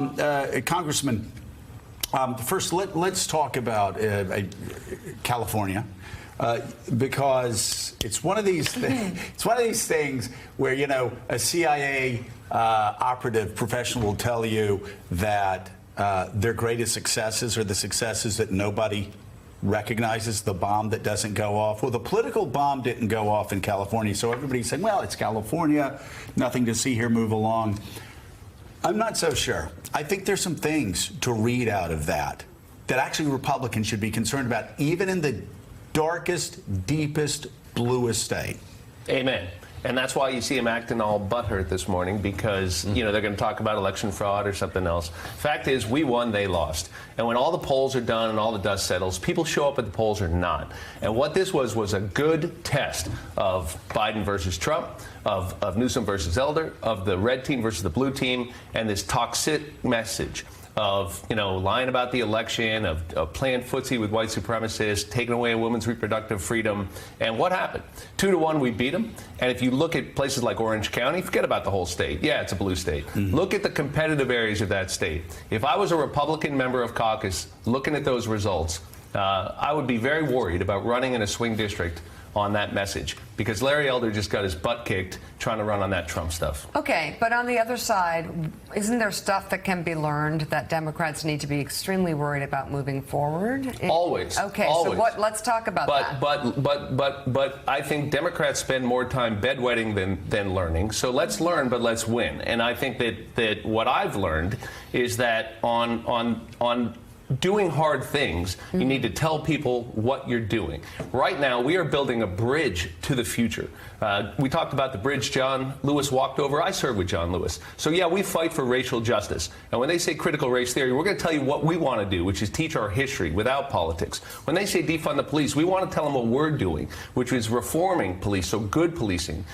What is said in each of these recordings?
Congressman, first let's talk about California because it's one of these it's one of these things where a CIA operative professional will tell you that their greatest successes are the successes that nobody recognizes, the bomb that doesn't go off. Well, the political bomb didn't go off in California, so everybody's saying, well, it's California, nothing to see here, move along. I'm not so sure. I think there's some things to read out of that actually Republicans should be concerned about, even in the darkest, deepest, bluest state. Amen. And that's why you see him acting all butthurt this morning, because, they're going to talk about election fraud or something else. Fact is, we won, they lost. And when all the polls are done and all the dust settles, people show up at the polls or not. And what this was a good test of Biden versus Trump, of Newsom versus Elder, of the red team versus the blue team, and this toxic message of, lying about the election, of playing footsie with white supremacists, taking away a woman's reproductive freedom. And what happened? 2-1, we beat them. And if you look at places like Orange County, forget about the whole state. Yeah, it's a blue state. Look at the competitive areas of that state. If I was a Republican member of caucus looking at those results, I would be very worried about running in a swing district on that message, because Larry Elder just got his butt kicked trying to run on that Trump stuff. Okay, but on the other side, isn't there stuff that can be learned that Democrats need to be extremely worried about moving forward? Always. Okay, always. So let's talk about that. But I think Democrats spend more time bedwetting than learning. So let's learn, but let's win. And I think that what I've learned is that on doing hard things, you need to tell people what you're doing. Right now, we are building a bridge to the future. We talked about the bridge John Lewis walked over. I served with John Lewis. So yeah, we fight for racial justice. And when they say critical race theory, we're going to tell you what we want to do, which is teach our history without politics. When they say defund the police, we want to tell them what we're doing, which is reforming police so good policing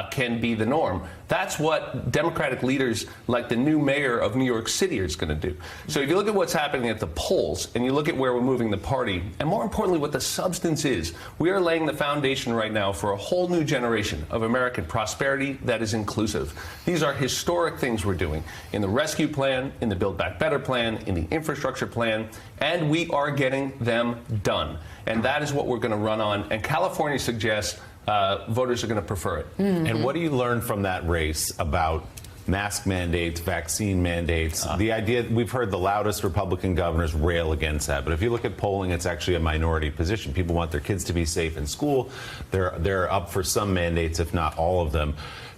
can be the norm. That's what Democratic leaders like the new mayor of New York City is going to do. So if you look at what's happening at the polls and you look at where we're moving the party, and more importantly what the substance is, we are laying the foundation right now for a whole new generation of American prosperity that is inclusive. These are historic things we're doing in the rescue plan, in the Build Back Better plan, in the infrastructure plan, and we are getting them done. And that is what we're going to run on. And California suggests voters are going to prefer it. And what do you learn from that race about mask mandates, vaccine mandates? The idea, we've heard the loudest Republican governors rail against that, but if you look at polling, it's actually a minority position. People want their kids to be safe in school. They're up for some mandates, if not all of them.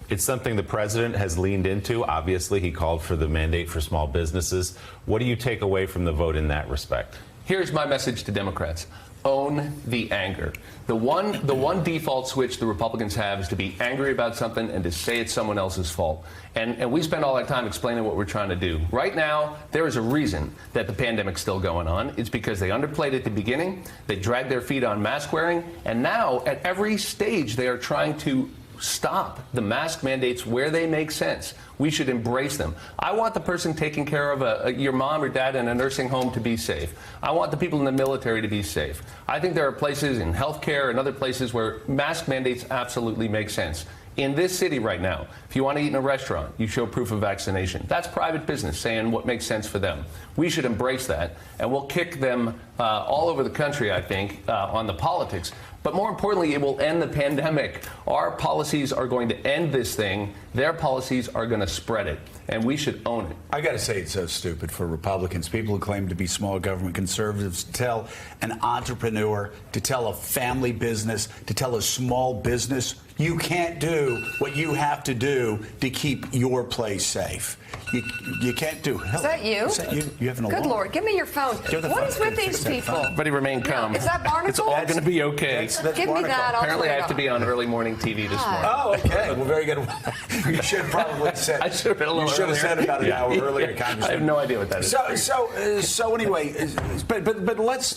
It's something the president has leaned into. Obviously, he called for the mandate for small businesses. What do you take away from the vote in that respect? Here's my message to Democrats. Own the anger. The one default switch the Republicans have is to be angry about something and to say it's someone else's fault. And we spend all our time explaining what we're trying to do. Right now, there is a reason that the pandemic's still going on. It's because they underplayed at the beginning, they dragged their feet on mask wearing, and now at every stage they are trying to stop the mask mandates where they make sense. We should embrace them. I want the person taking care of your mom or dad in a nursing home to be safe. I want the people in the military to be safe. I think there are places in healthcare and other places where mask mandates absolutely make sense. In this city right now, if you want to eat in a restaurant, you show proof of vaccination. That's private business saying what makes sense for them. We should embrace that, and we'll kick them all over the country, I think, on the politics. But more importantly, it will end the pandemic. Our policies are going to end this thing. Their policies are going to spread it, and we should own it. I got to say, it's so stupid for Republicans, people who claim to be small government conservatives, to tell an entrepreneur, to tell a family business, to tell a small business, you can't do what you have to do to keep your place safe. You can't do. Is that you? Is that you? You have an alarm. Good Lord, give me your phone. What is with these people? Everybody remain calm. Is that Barnacle? It's all going to be okay. That's Give me that. I'll Apparently, turn I it have to off. be on early morning TV this morning. Oh, okay. Well, very good. You should have probably said. I should have been a little You should have earlier. said about an hour earlier, Congressman. I have no idea what that is. So anyway, but let's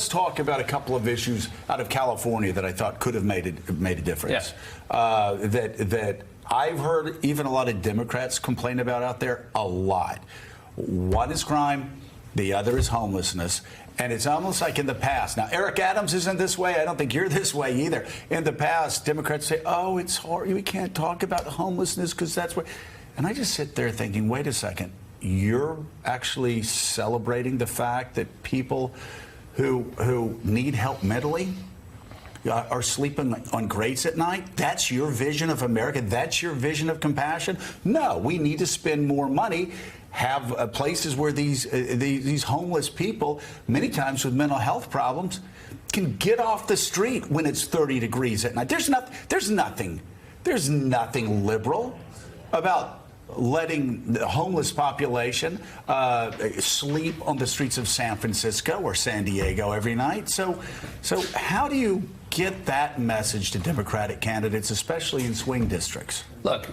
talk about a couple of issues out of California that I thought could have made a difference. Yeah. That I've heard even a lot of Democrats complain about out there a lot. One is crime, the other is homelessness. And it's almost like in the past. Now, Eric Adams isn't this way. I don't think you're this way either. In the past, Democrats say, oh, it's hard. We can't talk about homelessness because that's where. And I just sit there thinking, wait a second. you're actually celebrating the fact that people who need help mentally are sleeping on grates at night? That's your vision of America? That's your vision of compassion? No, we need to spend more money, have places where these homeless people, many times with mental health problems, can get off the street when it's 30 degrees at night. There's nothing liberal about letting the homeless population sleep on the streets of San Francisco or San Diego every night. So how do you get that message to Democratic candidates, especially in swing districts? Look,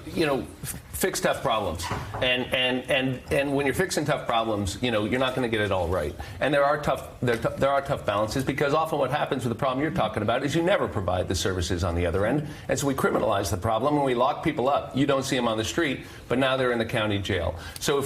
fix tough problems, and when you're fixing tough problems, you're not going to get it all right. And there are tough balances, because often what happens with the problem you're talking about is you never provide the services on the other end, and so we criminalize the problem and we lock people up. You don't see them on the street, but now they're in the county jail. So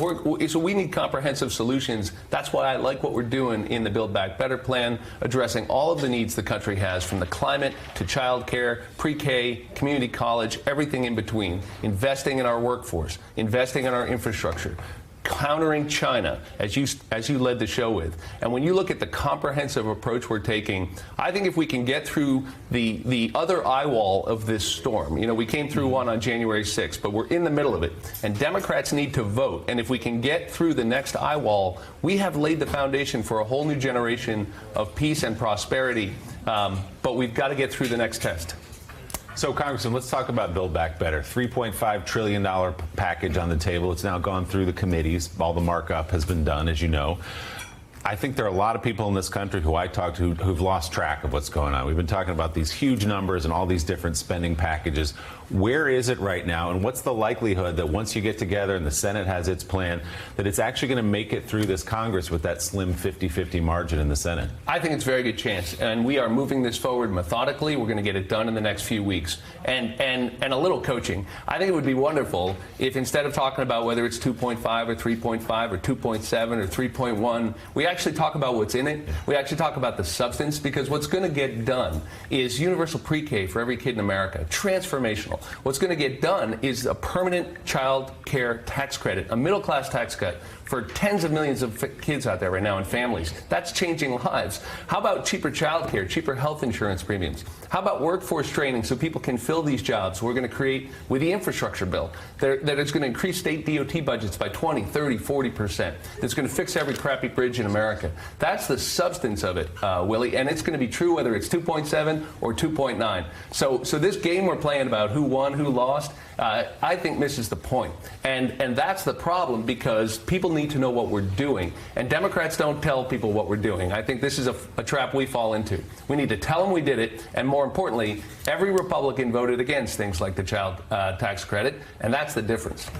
we need comprehensive solutions. That's why I like what we're doing in the Build Back Better plan, addressing all of the needs the country has, from the climate to child care, pre-K, community college, everything in between. Investing in our workforce, investing in our infrastructure, countering China, as you led the show with. And when you look at the comprehensive approach we're taking, I think if we can get through the other eye wall of this storm, we came through one on January 6th, but we're in the middle of it. And Democrats need to vote. And if we can get through the next eye wall, we have laid the foundation for a whole new generation of peace and prosperity. But we've got to get through the next test. So, Congressman, let's talk about Build Back Better. $3.5 trillion package on the table. It's now gone through the committees. All the markup has been done, as you know. I think there are a lot of people in this country who I talk to who've lost track of what's going on. We've been talking about these huge numbers and all these different spending packages. Where is it right now, and what's the likelihood that once you get together and the Senate has its plan, that it's actually going to make it through this Congress with that slim 50-50 margin in the Senate? I think it's a very good chance, and we are moving this forward methodically. We're going to get it done in the next few weeks. And a little coaching. I think it would be wonderful if, instead of talking about whether it's 2.5 or 3.5 or 2.7 or 3.1, we actually talk about what's in it. We actually talk about the substance, because what's going to get done is universal pre-K for every kid in America. Transformational. What's going to get done is a permanent child care tax credit, a middle-class tax cut for tens of millions of kids out there right now and families. That's changing lives. How about cheaper child care, cheaper health insurance premiums? How about workforce training so people can fill these jobs? We're going to create, with the infrastructure bill, that is going to increase state DOT budgets by 20, 30, 40%. That's going to fix every crappy bridge in America. That's the substance of it, Willie, and it's going to be true whether it's 2.7 or 2.9. So this game we're playing about who won, who lost, I think misses the point. And that's the problem, because people need to know what we're doing. And Democrats don't tell people what we're doing. I think this is a trap we fall into. We need to tell them we did it, and more importantly, every Republican voted against things like the child tax credit, and that's the difference.